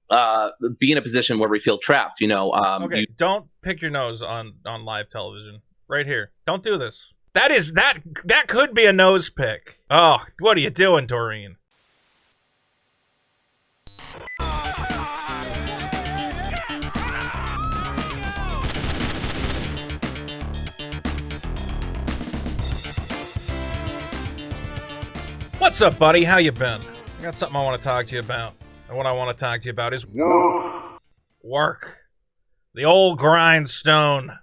be in a position where we feel trapped. Okay, don't pick your nose on live television. Right here. Don't do this. That could be a nose pick. Oh, what are you doing, Doreen? What's up, buddy? How you been? I got something I want to talk to you about. And what I want to talk to you about is work. The old grindstone.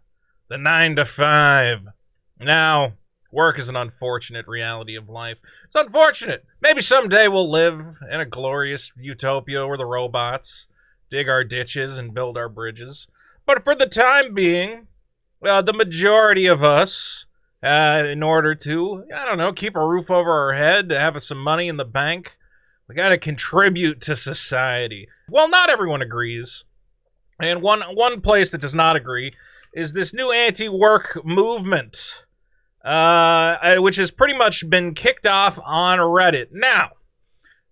The 9 to 5. Now, work is an unfortunate reality of life. It's unfortunate. Maybe someday we'll live in a glorious utopia where the robots dig our ditches and build our bridges. But for the time being, the majority of us, in order to, keep a roof over our head, to have some money in the bank, we got to contribute to society. Well, not everyone agrees. And one place that does not agree is this new anti-work movement, which has pretty much been kicked off on Reddit. Now,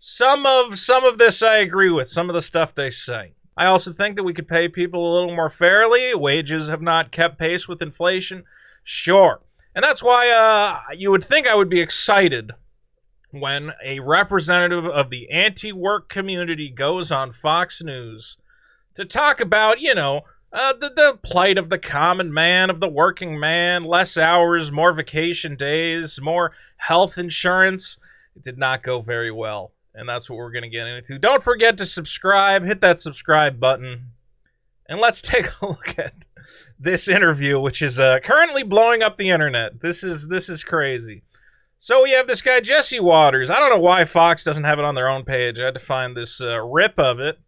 some of this I agree with, some of the stuff they say. I also think that we could pay people a little more fairly. Wages have not kept pace with inflation. Sure. And that's why you would think I would be excited when a representative of the anti-work community goes on Fox News to talk about, the plight of the common man, of the working man, less hours, more vacation days, more health insurance. It did not go very well, and that's what we're going to get into. Don't forget to subscribe. Hit that subscribe button, and let's take a look at this interview, which is currently blowing up the internet. This is crazy. So we have this guy, Jesse Waters. I don't know why Fox doesn't have it on their own page. I had to find this rip of it.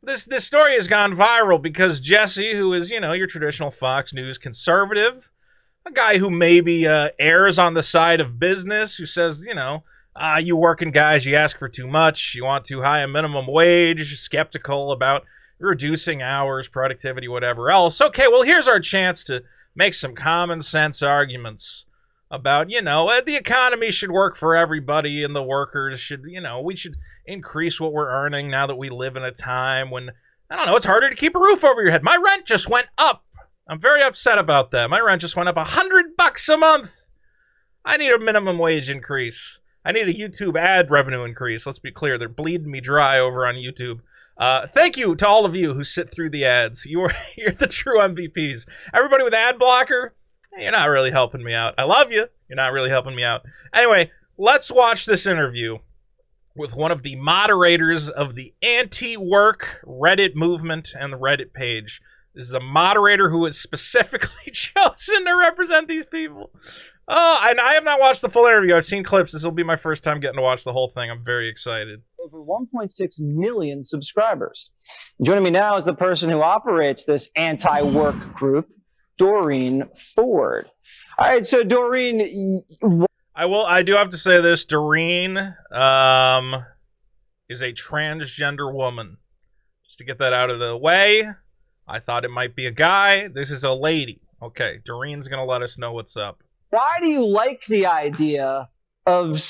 This story has gone viral because Jesse, who is, your traditional Fox News conservative, a guy who maybe errs on the side of business, who says, you working guys, you ask for too much, you want too high a minimum wage, skeptical about reducing hours, productivity, whatever else. Okay, well, here's our chance to make some common sense arguments about, the economy should work for everybody and the workers should, we should increase what we're earning now that we live in a time when, it's harder to keep a roof over your head. My rent just went up. I'm very upset about that. My rent just went up $100 a month. I need a minimum wage increase. I need a YouTube ad revenue increase. Let's be clear. They're bleeding me dry over on YouTube. Thank you to all of you who sit through the ads. You're the true MVPs. Everybody with ad blocker, you're not really helping me out. I love you. You're not really helping me out. Anyway, let's watch this interview with one of the moderators of the anti-work Reddit movement and the Reddit page. This is a moderator who is specifically chosen to represent these people. Oh, and I have not watched the full interview. I've seen clips. This will be my first time getting to watch the whole thing. I'm very excited. Over 1.6 million subscribers. Joining me now is the person who operates this anti-work group, Doreen Ford. All right, so Doreen, I do have to say this. Doreen is a transgender woman. Just to get that out of the way, I thought it might be a guy. This is a lady. Okay, Doreen's going to let us know what's up. Why do you like the idea of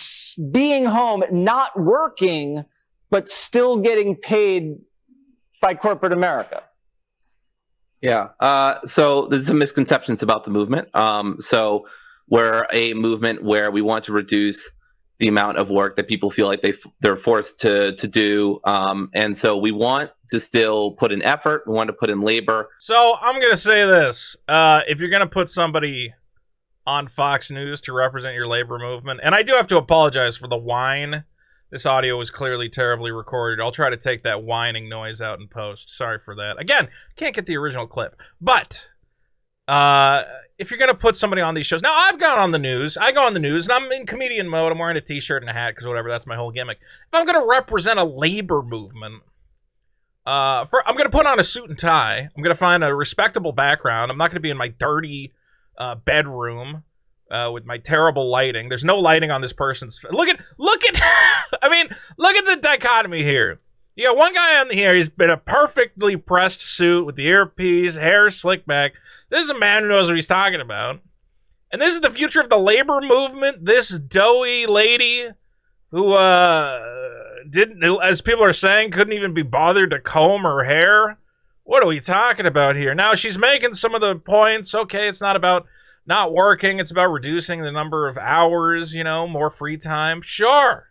being home, not working, but still getting paid by corporate America? Yeah. So there's some misconceptions about the movement. So we're a movement where we want to reduce the amount of work that people feel like they're forced to do. And so we want to still put in effort. We want to put in labor. So I'm going to say this. If you're going to put somebody on Fox News to represent your labor movement, and I do have to apologize for the whine. This audio was clearly terribly recorded. I'll try to take that whining noise out in post. Sorry for that. Again, can't get the original clip. But if you're going to put somebody on these shows... Now, I've gone on the news. I go on the news, and I'm in comedian mode. I'm wearing a t-shirt and a hat, because whatever, that's my whole gimmick. If I'm going to represent a labor movement, I'm going to put on a suit and tie. I'm going to find a respectable background. I'm not going to be in my dirty bedroom with my terrible lighting. There's no lighting on this person's... Look at I mean, look at the dichotomy here. You got one guy on here, he's been a perfectly pressed suit with the earpiece, hair slicked back. This is a man who knows what he's talking about. And this is the future of the labor movement. This doughy lady who didn't, as people are saying, couldn't even be bothered to comb her hair. What are we talking about here? Now she's making some of the points. Okay, it's not about not working. It's about reducing the number of hours, you know, more free time. Sure.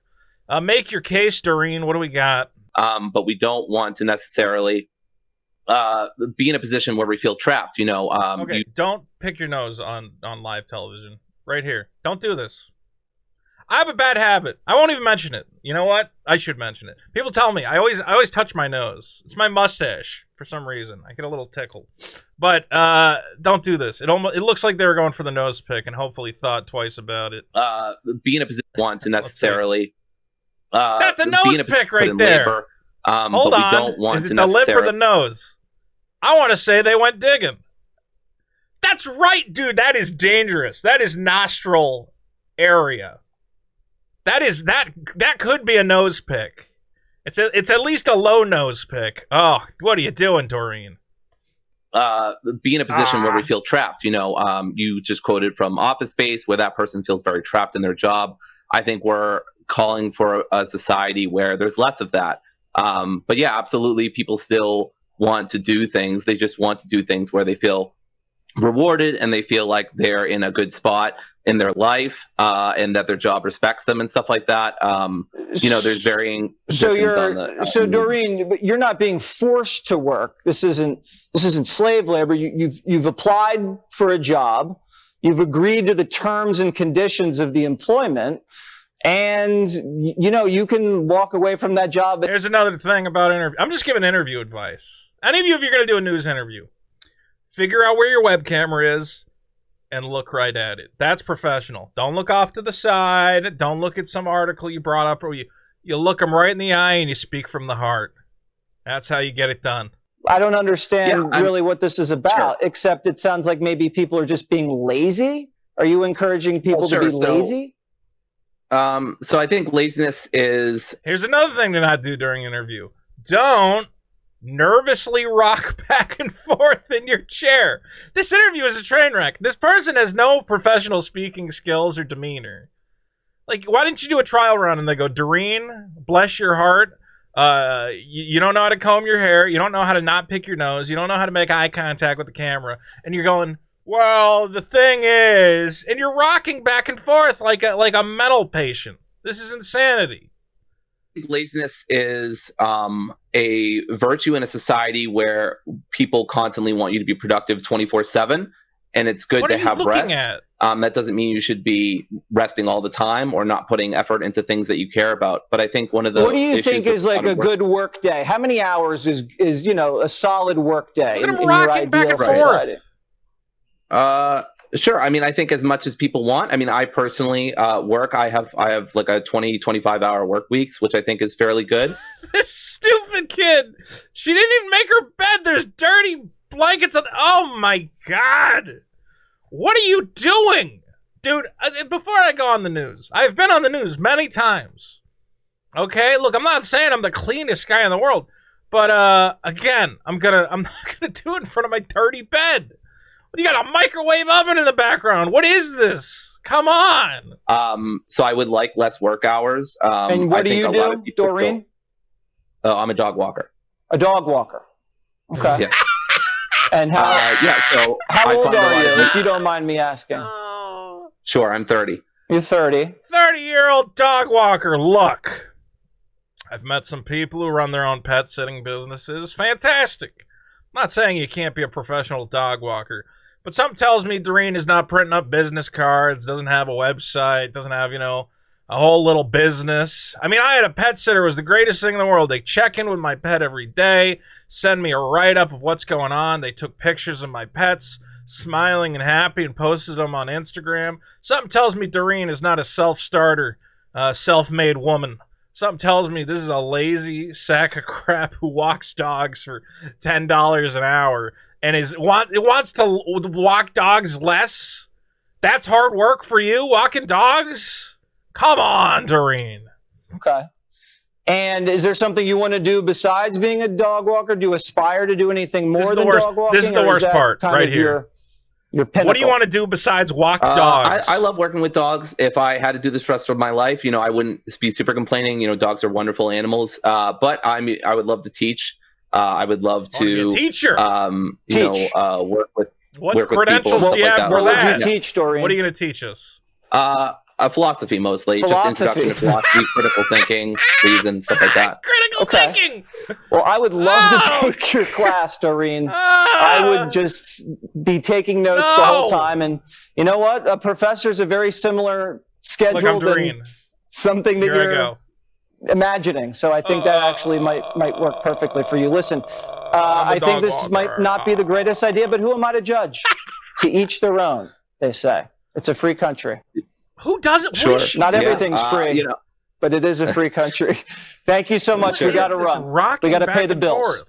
Make your case, Doreen. What do we got? But we don't want to necessarily be in a position where we feel trapped, you know. Okay, don't pick your nose on live television. Right here. Don't do this. I have a bad habit. I won't even mention it. You know what? I should mention it. People tell me I always touch my nose. It's my mustache for some reason. I get a little tickled. But don't do this. It looks like they were going for the nose pick and hopefully thought twice about it. Be in a position want to necessarily. That's a nose pick right there. Labor, Hold but on. we don't want Is it to the lip or necessarily. the nose? I want to say they went digging. That's right, dude. That is dangerous. That is nostril area. That could be a nose pick. It's at least a low nose pick. Oh, what are you doing, Doreen? Be in a position where we feel trapped. You know, you just quoted from Office Space where that person feels very trapped in their job. I think we're calling for a society where there's less of that. But yeah, absolutely, people still want to do things. They just want to do things where they feel rewarded and they feel like they're in a good spot in their life and that their job respects them and stuff like that. You know, there's varying. So Doreen, but you're not being forced to work. This isn't slave labor. You've applied for a job. You've agreed to the terms and conditions of the employment. And, you know, you can walk away from that job. Here's another thing about interview. I'm just giving interview advice. Any of you, if you're going to do a news interview, figure out where your web camera is and look right at it. That's professional. Don't look off to the side. Don't look at some article you brought up. Or you look them right in the eye and you speak from the heart. That's how you get it done. I don't understand really what this is about, except it sounds like maybe people are just being lazy. Are you encouraging people to be lazy? So I think laziness is... Here's another thing to not do during an interview. Don't nervously rock back and forth in your chair. This interview is a train wreck. This person has no professional speaking skills or demeanor. Like, why didn't you do a trial run and they go, Doreen, bless your heart. You don't know how to comb your hair. You don't know how to not pick your nose. You don't know how to make eye contact with the camera. And you're going... Well, the thing is, and you're rocking back and forth like a mental patient. This is insanity. Laziness is a virtue in a society where people constantly want you to be productive 24/7, and it's good to have rest. That doesn't mean you should be resting all the time or not putting effort into things that you care about. But I think one of the what do you think is like a good work day? How many hours is you know a solid work day? Look at him rocking back and forth. Sure. I mean, I think as much as people want. I mean, I personally work. I have like a 20-25 hour work weeks, which I think is fairly good. This stupid kid. She didn't even make her bed. There's dirty blankets on. Oh my God. What are you doing? Dude, before I go on the news, I've been on the news many times. Okay? Look, I'm not saying I'm the cleanest guy in the world, but again, I'm not gonna do it in front of my dirty bed. You got a microwave oven in the background. What is this? Come on. So I would like less work hours. And what do you do, Doreen? I'm a dog walker. A dog walker. Okay. Yeah. And how? So how old are you, if you don't mind me asking? Oh. Sure, I'm 30. You're 30. 30-year-old dog walker. Look, I've met some people who run their own pet sitting businesses. Fantastic. I'm not saying you can't be a professional dog walker. But something tells me Doreen is not printing up business cards, doesn't have a website, doesn't have, you know, a whole little business. I mean, I had a pet sitter. It was the greatest thing in the world. They check in with my pet every day, send me a write-up of what's going on. They took pictures of my pets, smiling and happy, and posted them on Instagram. Something tells me Doreen is not a self-starter, self-made woman. Something tells me this is a lazy sack of crap who walks dogs for $10 an hour. And it wants to walk dogs less? That's hard work for you, walking dogs? Come on, Doreen. Okay. And is there something you want to do besides being a dog walker? Do you aspire to do anything more than dog walking? This is the worst part right here. your pinnacle. What do you want to do besides walk dogs? I love working with dogs. If I had to do this for the rest of my life, I wouldn't be super complaining. Dogs are wonderful animals. But I would love to teach. I would love to be a teacher. Work with. What credentials do you have for that? What would you teach, Doreen? What are you going to teach us? Philosophy mostly. Philosophy. Just introduction to philosophy, critical thinking, reason, stuff like that. Critical thinking. Well, I would love to take your class, Doreen. I would just be taking notes the whole time. And you know what? A professor's a very similar schedule than something that you're imagining. So I think that actually might work perfectly for you. Listen, I think this might not be the greatest idea, but who am I to judge? To each their own, they say. It's a free country. Who doesn't? Sure. Not everything's free, but it is a free country. Thank you so much. We got to run. We got to pay the bills.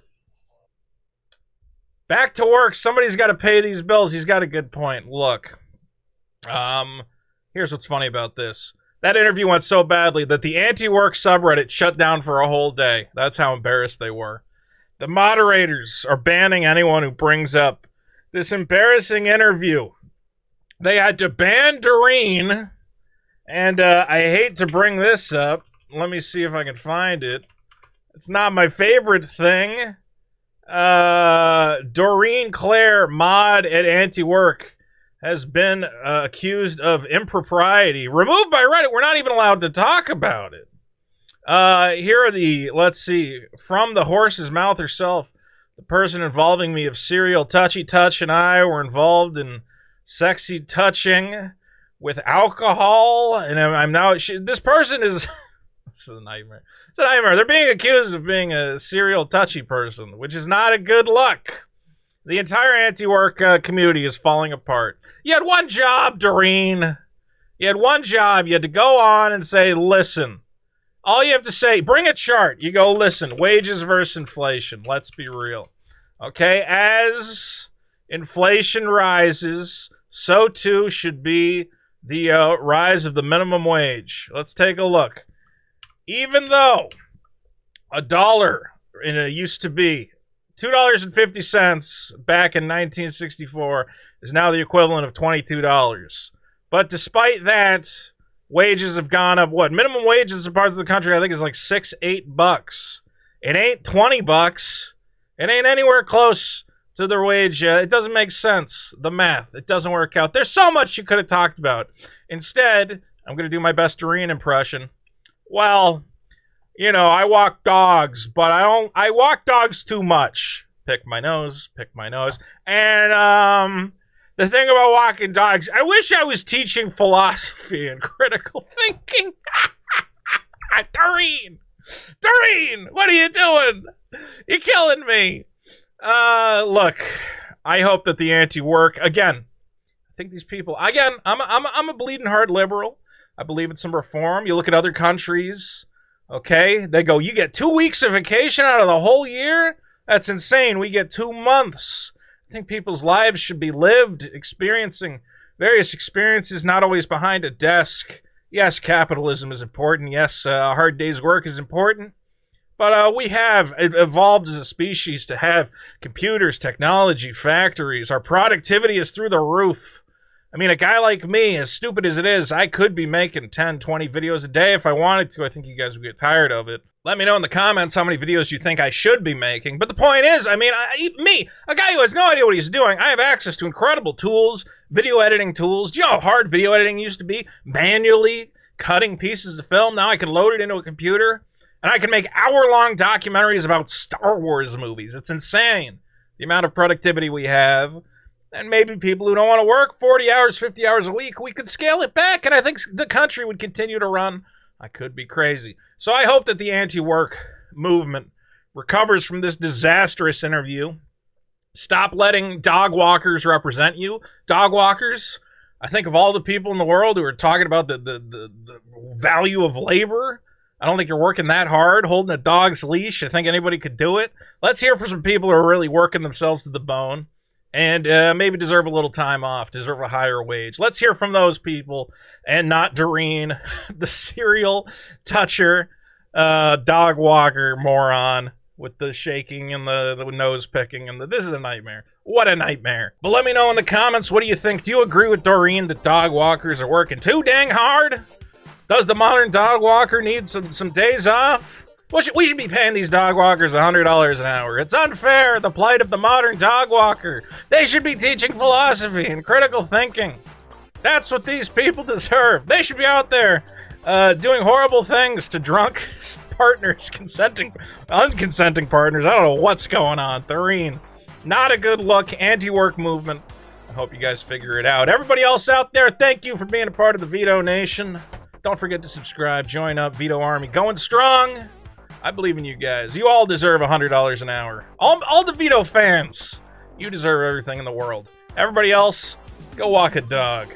Back to work. Somebody's got to pay these bills. He's got a good point. Look, here's what's funny about this. That interview went so badly that the anti-work subreddit shut down for a whole day. That's how embarrassed they were. The moderators are banning anyone who brings up this embarrassing interview. They had to ban Doreen, and I hate to bring this up. Let me see if I can find it. It's not my favorite thing. Doreen Claire, mod at Anti-Work, has been accused of impropriety. Removed by Reddit. We're not even allowed to talk about it. Here are let's see, from the horse's mouth herself. The person involving me of serial touchy touch and I were involved in sexy touching with alcohol, and I'm now. This person is. This is a nightmare. It's a nightmare. They're being accused of being a serial touchy person, which is not a good look. The entire anti-work community is falling apart. You had one job, Doreen. You had one job. You had to go on and say, listen. All you have to say, bring a chart. You go, listen, wages versus inflation. Let's be real. Okay, as inflation rises, so too should be the rise of the minimum wage. Let's take a look. Even though $1 used to be $2.50 back in 1964 is now the equivalent of $22. But despite that, wages have gone up. What? Minimum wages in parts of the country, I think, is like $6-8. It ain't $20. It ain't anywhere close to their wage. It doesn't make sense. The math. It doesn't work out. There's so much you could have talked about. Instead, I'm going to do my best Doreen impression. Well, I walk dogs, but I walk dogs too much. Pick my nose. And, the thing about walking dogs, I wish I was teaching philosophy and critical thinking. Doreen, what are you doing? You're killing me. Look, I hope that the anti-work, again, I think these people, again, I'm a bleeding heart liberal. I believe in some reform. You look at other countries, okay? They go, you get 2 weeks of vacation out of the whole year? That's insane. We get 2 months. I think people's lives should be lived, experiencing various experiences, not always behind a desk. Yes, capitalism is important. Yes, a hard day's work is important. But we have evolved as a species to have computers, technology, factories. Our productivity is through the roof. I mean, a guy like me, as stupid as it is, I could be making 10, 20 videos a day if I wanted to. I think you guys would get tired of it. Let me know in the comments how many videos you think I should be making. But the point is, I mean, a guy who has no idea what he's doing, I have access to incredible tools, video editing tools. Do you know how hard video editing used to be? Manually cutting pieces of film. Now I can load it into a computer, and I can make hour-long documentaries about Star Wars movies. It's insane, the amount of productivity we have. And maybe people who don't want to work 40 hours, 50 hours a week, we could scale it back, and I think the country would continue to run. I could be crazy. So I hope that the anti-work movement recovers from this disastrous interview. Stop letting dog walkers represent you. Dog walkers, I think of all the people in the world who are talking about the value of labor. I don't think you're working that hard, holding a dog's leash. I think anybody could do it. Let's hear from some people who are really working themselves to the bone and maybe deserve a little time off, deserve a higher wage. Let's hear from those people and not Doreen, the serial toucher, dog walker moron. with the shaking and the nose picking and this is a nightmare. What a nightmare. But let me know in the comments, what do you think? Do you agree with Doreen that dog walkers are working too dang hard? Does the modern dog walker need some days off? We should be paying these dog walkers $100 an hour. It's unfair, the plight of the modern dog walker. They should be teaching philosophy and critical thinking. That's what these people deserve. They should be out there doing horrible things to drunk partners, unconsenting partners. I don't know what's going on. Doreen, not a good look. Anti-work movement. I hope you guys figure it out. Everybody else out there, thank you for being a part of the Veto Nation. Don't forget to subscribe. Join up. Veto Army going strong. I believe in you guys. You all deserve $100 an hour. All the Veto fans. You deserve everything in the world. Everybody else, go walk a dog.